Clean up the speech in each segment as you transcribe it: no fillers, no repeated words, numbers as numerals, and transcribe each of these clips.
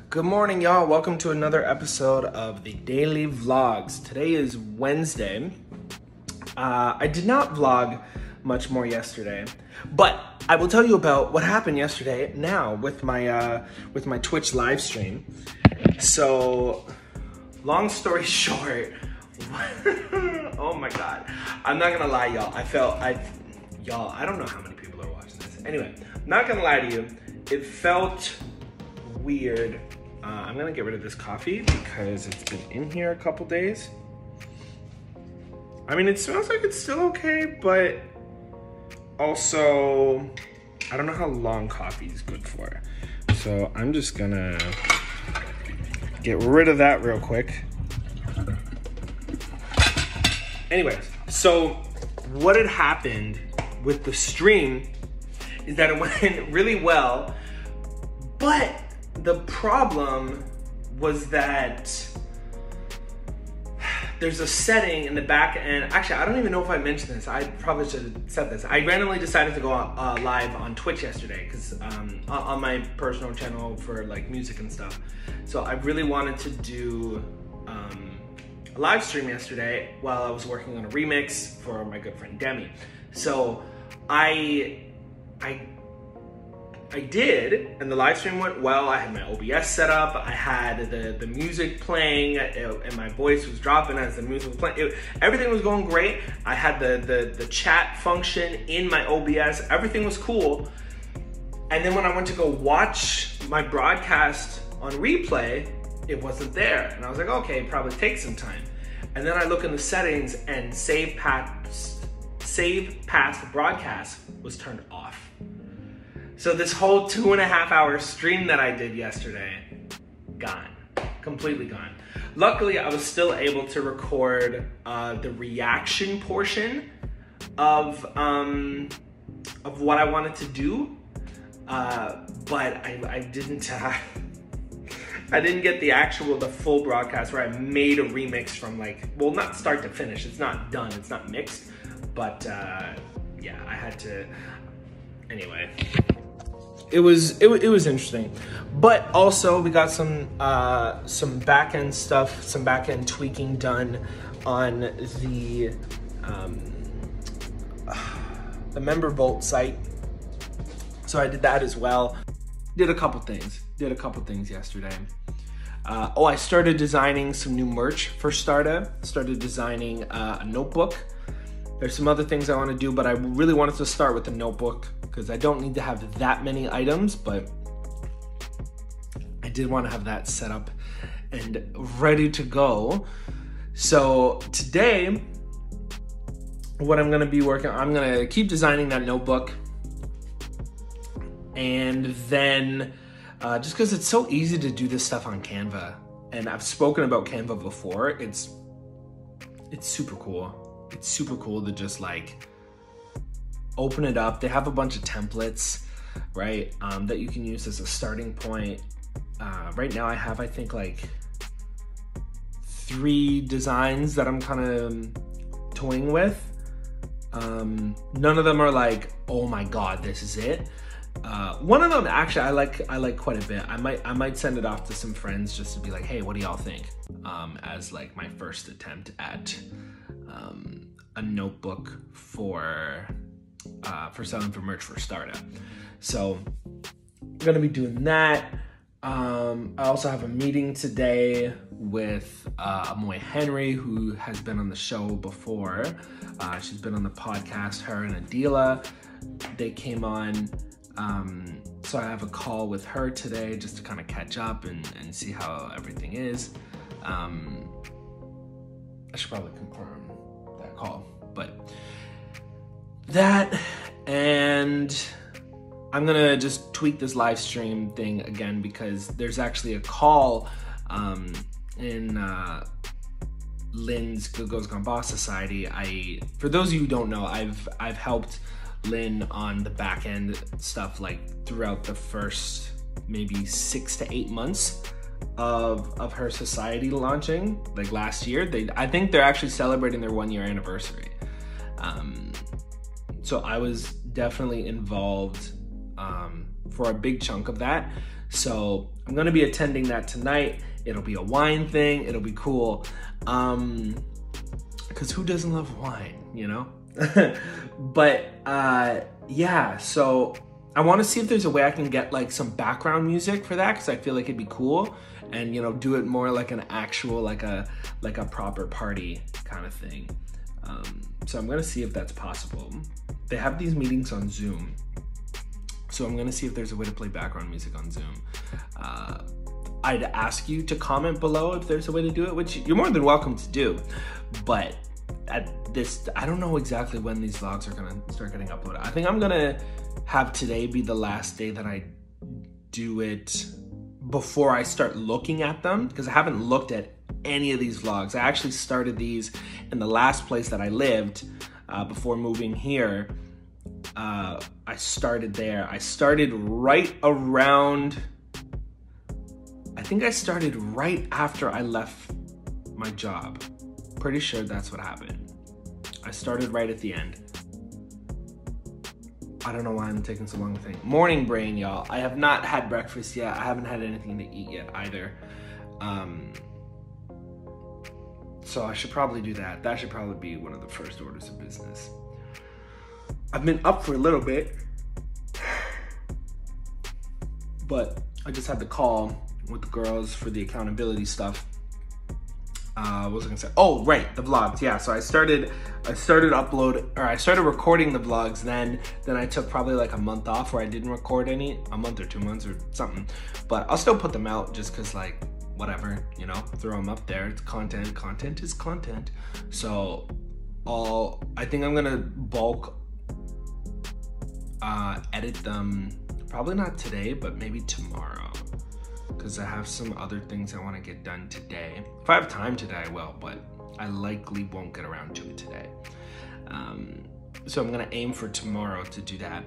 Good morning, y'all. Welcome to another episode of the Daily Vlogs. Today is Wednesday. I did not vlog much more yesterday, but I will tell you about what happened yesterday now with my Twitch live stream. So, long story short, oh my God, I'm not gonna lie, y'all. I don't know how many people are watching this. Anyway, I'm not gonna lie to you. It felt weird. I'm gonna get rid of this coffee because it's been in here a couple days. I mean, it smells like it's still okay, but also, I don't know how long coffee is good for. So I'm just gonna get rid of that real quick. Anyways, so what had happened with the stream is that it went really well, but the problem was that there's a setting in the back end. Actually, I don't even know if I mentioned this. I probably should have said this. I randomly decided to go live on Twitch yesterday because on my personal channel for like music and stuff. So I really wanted to do a live stream yesterday while I was working on a remix for my good friend Demi. So I did, and the live stream went well. I had my OBS set up. I had the music playing, and my voice was dropping as the music was playing. Everything was going great. I had the chat function in my OBS. Everything was cool. And then when I went to go watch my broadcast on replay, it wasn't there. And I was like, okay, probably take some time. And then I look in the settings, and save past broadcast was turned off. So this whole 2.5 hour stream that I did yesterday, gone, completely gone. Luckily, I was still able to record the reaction portion of what I wanted to do, but I didn't get the full broadcast where I made a remix from well, not start to finish. It's not done, it's not mixed, but yeah, I had to, anyway. It was interesting, but also we got some back end stuff, some back end tweaking done on the member Bolt site. So I did that as well. Did a couple things yesterday. I started designing some new merch for STARTA. Started designing a notebook. There's some other things I want to do, but I really wanted to start with the notebook because I don't need to have that many items, but I did want to have that set up and ready to go. So today, what I'm going to be working on, I'm going to keep designing that notebook. And then, just because it's so easy to do this stuff on Canva, and I've spoken about Canva before, it's super cool. It's super cool to just open it up. They have a bunch of templates, right, that you can use as a starting point. Right now I have, I think, 3 designs that I'm kind of toying with. None of them are oh my God, this is it. One of them actually I like quite a bit. I might send it off to some friends just to be like, hey, what do y'all think? As my first attempt at a notebook for selling for merch for STARTA. So I'm gonna be doing that. I also have a meeting today with Amoy Henry, who has been on the show before. She's been on the podcast, her and Adila. They came on. So I have a call with her today just to kind of catch up and see how everything is. I should probably confirm that call, but that, and I'm gonna just tweak this live stream thing again because there's actually a call in Lynn's Good Girls Gone Boss Society. For those of you who don't know, I've helped Lynn on the back end stuff throughout the first maybe 6 to 8 months of her society launching last year. I think they're actually celebrating their 1-year anniversary. So I was definitely involved for a big chunk of that. So I'm gonna be attending that tonight. It'll be a wine thing. It'll be cool. Because who doesn't love wine, you know? But yeah, so I want to see if there's a way I can get like some background music for that, because I feel like it'd be cool, and you know, do it more like an actual like a proper party kind of thing. So I'm gonna see if that's possible. They have these meetings on Zoom, so I'm gonna see if there's a way to play background music on Zoom. I'd ask you to comment below if there's a way to do it, which you're more than welcome to do. But at this, I don't know exactly when these vlogs are gonna start getting uploaded. I think I'm gonna have today be the last day that I do it before I start looking at them, because I haven't looked at any of these vlogs. I actually started these in the last place that I lived before moving here. I started there. I started right around, I think I started right after I left my job. Pretty sure that's what happened. I started right at the end. I don't know why I'm taking so long to think. Morning brain, y'all. I have not had breakfast yet. I haven't had anything to eat yet either. So I should probably do that. That should probably be one of the first orders of business. I've been up for a little bit, but I just had the call with the girls for the accountability stuff. What was I gonna say? Oh, right, the vlogs. Yeah, so I started recording the vlogs. Then I took probably like a month off where I didn't record any, a month or 2 months or something. But I'll still put them out just cause like whatever, you know, throw them up there. It's content. Content is content. So I think I'm gonna bulk edit them. Probably not today, but maybe tomorrow, because I have some other things I want to get done today. If I have time today, I will, but I likely won't get around to it today. So I'm gonna aim for tomorrow to do that.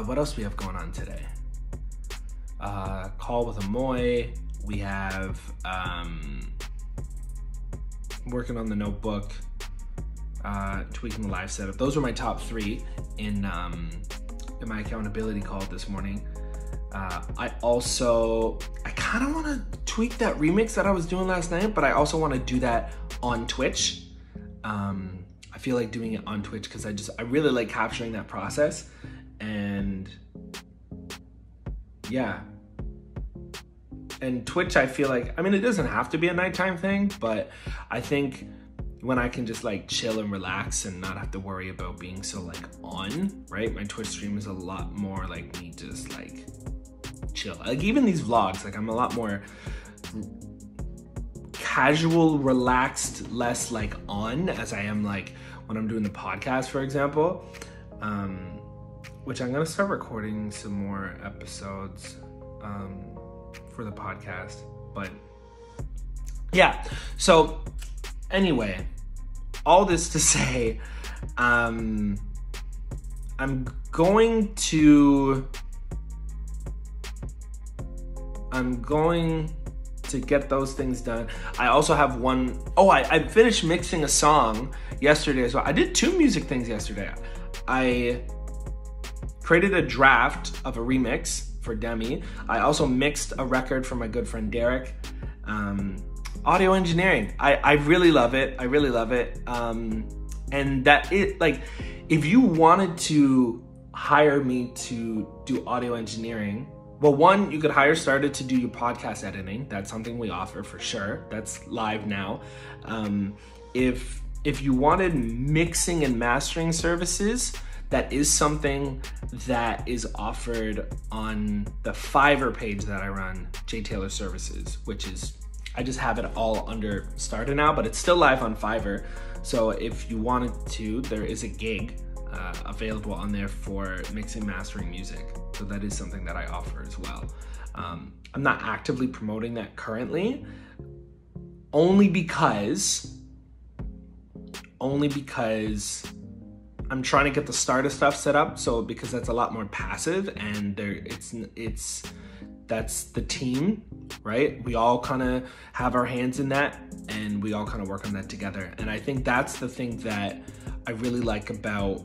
What else we have going on today? Call with Amoy. We have working on the notebook, tweaking the live setup. Those were my top 3 in my accountability call this morning. I kind of want to tweak that remix that I was doing last night, but I also want to do that on Twitch. I feel like doing it on Twitch because I really like capturing that process. And yeah. And Twitch, I feel like, I mean, it doesn't have to be a nighttime thing, but I think when I can just like chill and relax and not have to worry about being so like on, right? My Twitch stream is a lot more like me just like chill. Like even these vlogs, like I'm a lot more casual, relaxed, less like on as I am like when I'm doing the podcast, for example, which I'm gonna start recording some more episodes for the podcast. But yeah, so anyway, all this to say, I'm going to get those things done. I also have I finished mixing a song yesterday as well. I did 2 music things yesterday. I created a draft of a remix for Demi. I also mixed a record for my good friend Derek. Audio engineering. I really love it. I really love it. And that it, like, if you wanted to hire me to do audio engineering, well, one, you could hire STARTA to do your podcast editing. That's something we offer for sure. That's live now. If you wanted mixing and mastering services, that is something that is offered on the Fiverr page that I run, J Taylor Services, which is, I just have it all under STARTA now, but it's still live on Fiverr. So if you wanted to, there is a gig available on there for mixing, mastering music. So that is something that I offer as well. I'm not actively promoting that currently, only because I'm trying to get the STARTA stuff set up. So because that's a lot more passive, and that's the team, right? We all kind of have our hands in that, and we all kind of work on that together. And I think that's the thing that I really like about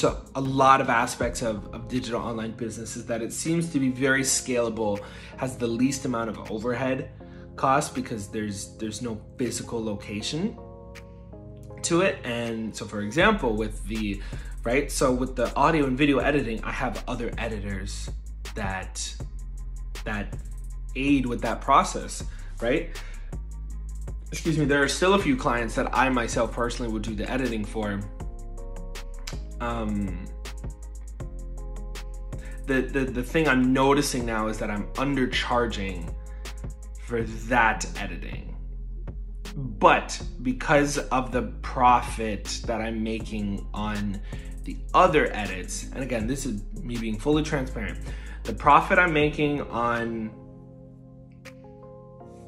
a lot of aspects of digital online business is that it seems to be very scalable, has the least amount of overhead costs because there's no physical location to it. And so for example, with the audio and video editing, I have other editors that aid with that process, right? Excuse me, there are still a few clients that I myself personally would do the editing for. The thing I'm noticing now is that I'm undercharging for that editing. But because of the profit that I'm making on the other edits, and again, this is me being fully transparent, the profit I'm making on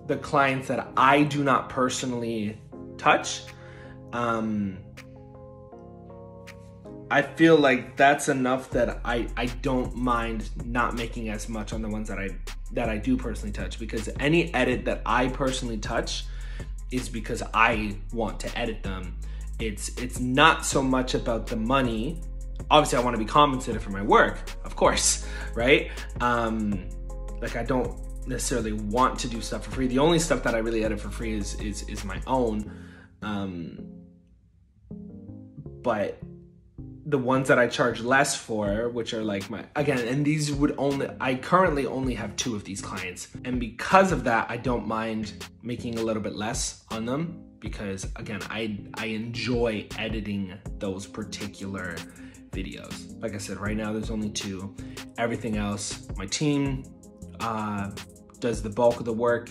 the clients that I do not personally touch, I feel like that's enough that I don't mind not making as much on the ones that I do personally touch, because any edit that I personally touch is because I want to edit them. It's not so much about the money. Obviously I want to be compensated for my work, of course, right? Like I don't necessarily want to do stuff for free. The only stuff that I really edit for free is my own. But the ones that I charge less for, which are like and these I currently only have 2 of these clients. And because of that, I don't mind making a little bit less on them because again, I enjoy editing those particular videos. Like I said, right now there's only 2. Everything else, my team does the bulk of the work.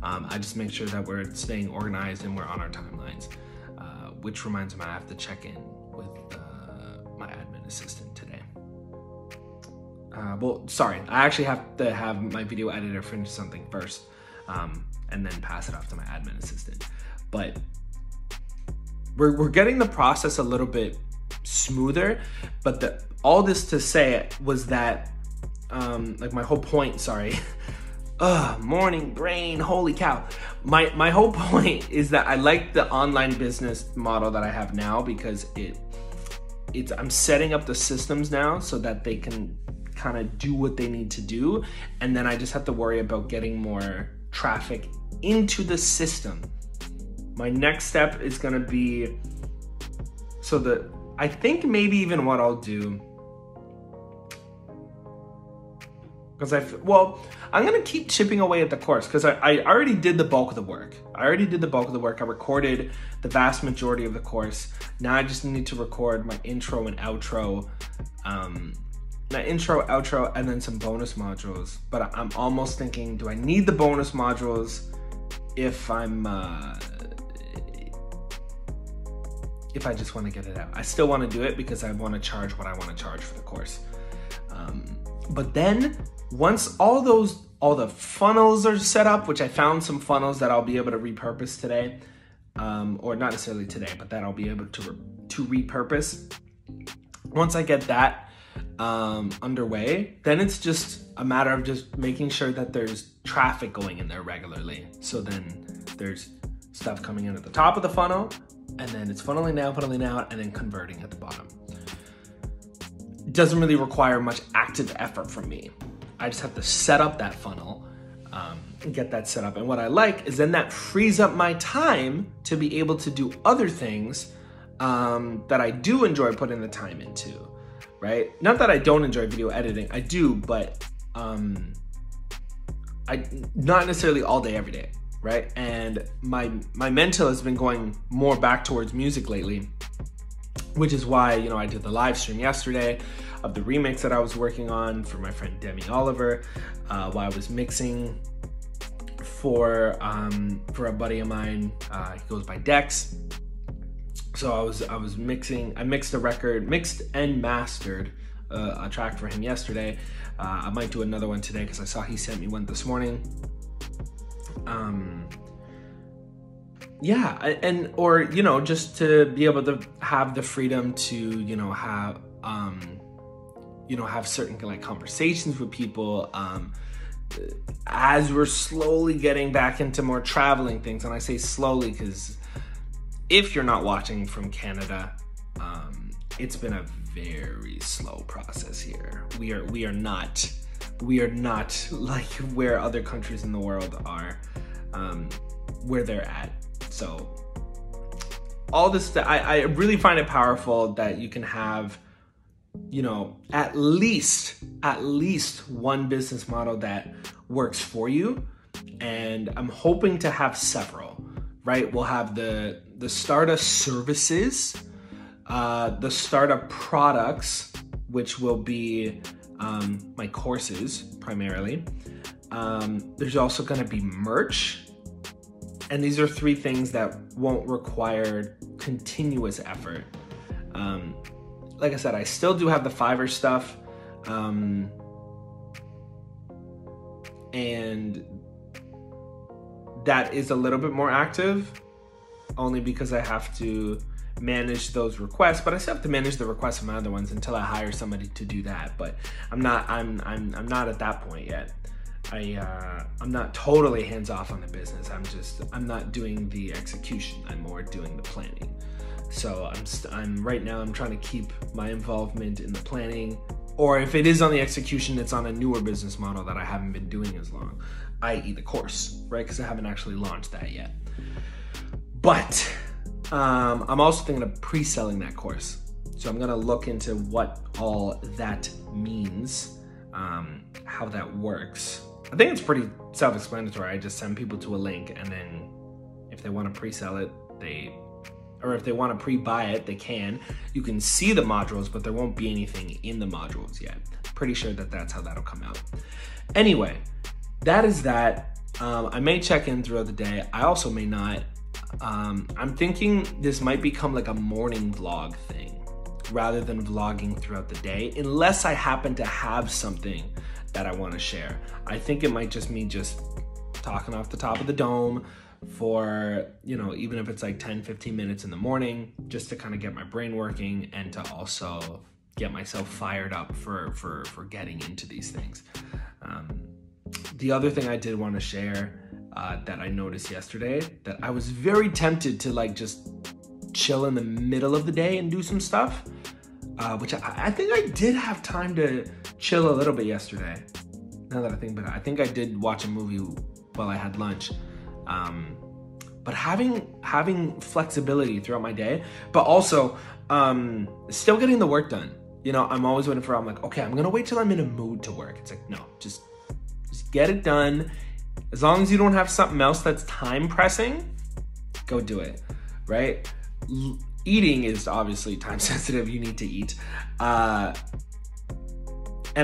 I just make sure that we're staying organized and we're on our timelines, which reminds me I have to check in with my admin assistant today. Well, sorry, I actually have to have my video editor finish something first, and then pass it off to my admin assistant. But we're getting the process a little bit smoother, but all this to say was that, like my whole point, sorry, morning brain, holy cow. My whole point is that I like the online business model that I have now because I'm setting up the systems now so that they can kind of do what they need to do. And then I just have to worry about getting more traffic into the system. My next step is gonna be, I think maybe even what I'll do, because I'm gonna keep chipping away at the course because I already did the bulk of the work. I recorded the vast majority of the course. Now I just need to record my intro and outro, and then some bonus modules. But I'm almost thinking, do I need the bonus modules if I just want to get it out? I still want to do it because I want to charge what I want to charge for the course. But then once all the funnels are set up, which I found some funnels that I'll be able to repurpose today, or not necessarily today, but that I'll be able to repurpose. Once I get that underway, then it's just a matter of just making sure that there's traffic going in there regularly. So then there's stuff coming in at the top of the funnel, and then it's funneling out, and then converting at the bottom. It doesn't really require much active effort from me. I just have to set up that funnel and get that set up. And what I like is then that frees up my time to be able to do other things that I do enjoy putting the time into, right? Not that I don't enjoy video editing, I do, but not necessarily all day, every day, right? And my mental has been going more back towards music lately, which is why, I did the live stream yesterday of the remix that I was working on for my friend Demi Oliver, while I was mixing for a buddy of mine. He goes by Dex. So I was mixing. I mixed and mastered a track for him yesterday. I might do another one today because I saw he sent me one this morning. Yeah, or just to be able to have the freedom to have certain like conversations with people as we're slowly getting back into more traveling things. And I say slowly because if you're not watching from Canada, it's been a very slow process here. We are not like where other countries in the world are, where they're at. So all this, I really find it powerful that you can have, you know, at least one business model that works for you. And I'm hoping to have several, right? We'll have the STARTA services, the STARTA products, which will be my courses primarily. There's also going to be merch. And these are 3 things that won't require continuous effort. Like I said, I still do have the Fiverr stuff. And that is a little bit more active, only because I have to manage those requests, but I still have to manage the requests of my other ones until I hire somebody to do that. But I'm not at that point yet. I'm not totally hands off on the business. I'm not doing the execution. I'm more doing the planning. So right now I'm trying to keep my involvement in the planning, or if it is on the execution, it's on a newer business model that I haven't been doing as long, i.e. the course, right? Because I haven't actually launched that yet. But I'm also thinking of pre-selling that course. So I'm gonna look into what all that means, how that works. I think it's pretty self-explanatory. I just send people to a link, and then if they want to pre-sell it, or if they want to pre-buy it, they can. You can see the modules, but there won't be anything in the modules yet. Pretty sure that that's how that'll come out. Anyway, that is that. I may check in throughout the day. I also may not. I'm thinking this might become like a morning vlog thing rather than vlogging throughout the day, unless I happen to have something that I want to share. I think it might just me just talking off the top of the dome for, you know, even if it's like 10-15 minutes in the morning, just to kind of get my brain working and to also get myself fired up for getting into these things. The other thing I did want to share that I noticed yesterday, that I was very tempted to like just chill in the middle of the day and do some stuff, which I think I did have time to chill a little bit yesterday. Now that I think about it, I think I did watch a movie while I had lunch. But having flexibility throughout my day, but also still getting the work done. You know, I'm always waiting I'm like, okay, I'm gonna wait till I'm in a mood to work. It's like, no, just get it done. As long as you don't have something else that's time pressing, go do it, right? Eating is obviously time sensitive. You need to eat. And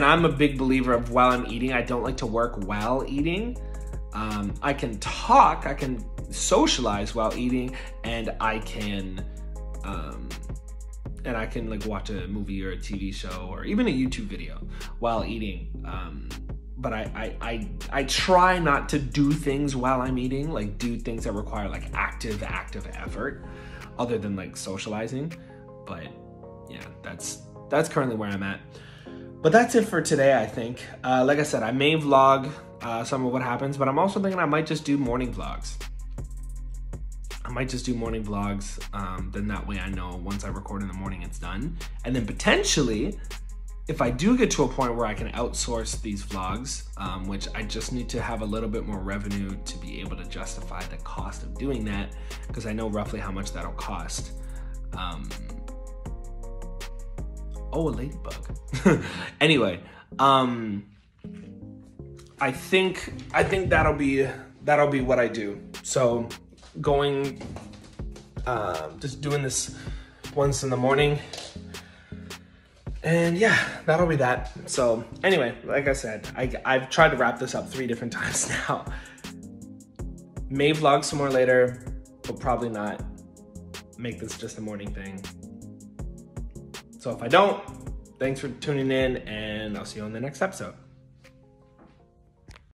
I'm a big believer of while I'm eating, I don't like to work while eating. I can talk, I can socialize while eating, and I can like watch a movie or a TV show or even a YouTube video while eating. But I try not to do things while I'm eating, like do things that require like active effort other than like socializing. But yeah, that's currently where I'm at. But that's it for today, I think. Like I said, I may vlog some of what happens, but I'm also thinking I might just do morning vlogs. Then that way I know once I record in the morning, it's done. And then potentially, if I do get to a point where I can outsource these vlogs, which I just need to have a little bit more revenue to be able to justify the cost of doing that, because I know roughly how much that'll cost. Oh, a ladybug. Anyway, I think that'll be what I do. So going, just doing this once in the morning, and yeah, that'll be that. So anyway, like I said, I've tried to wrap this up 3 different times now. May vlog some more later, but probably not make this just a morning thing. So if I don't, thanks for tuning in, and I'll see you on the next episode.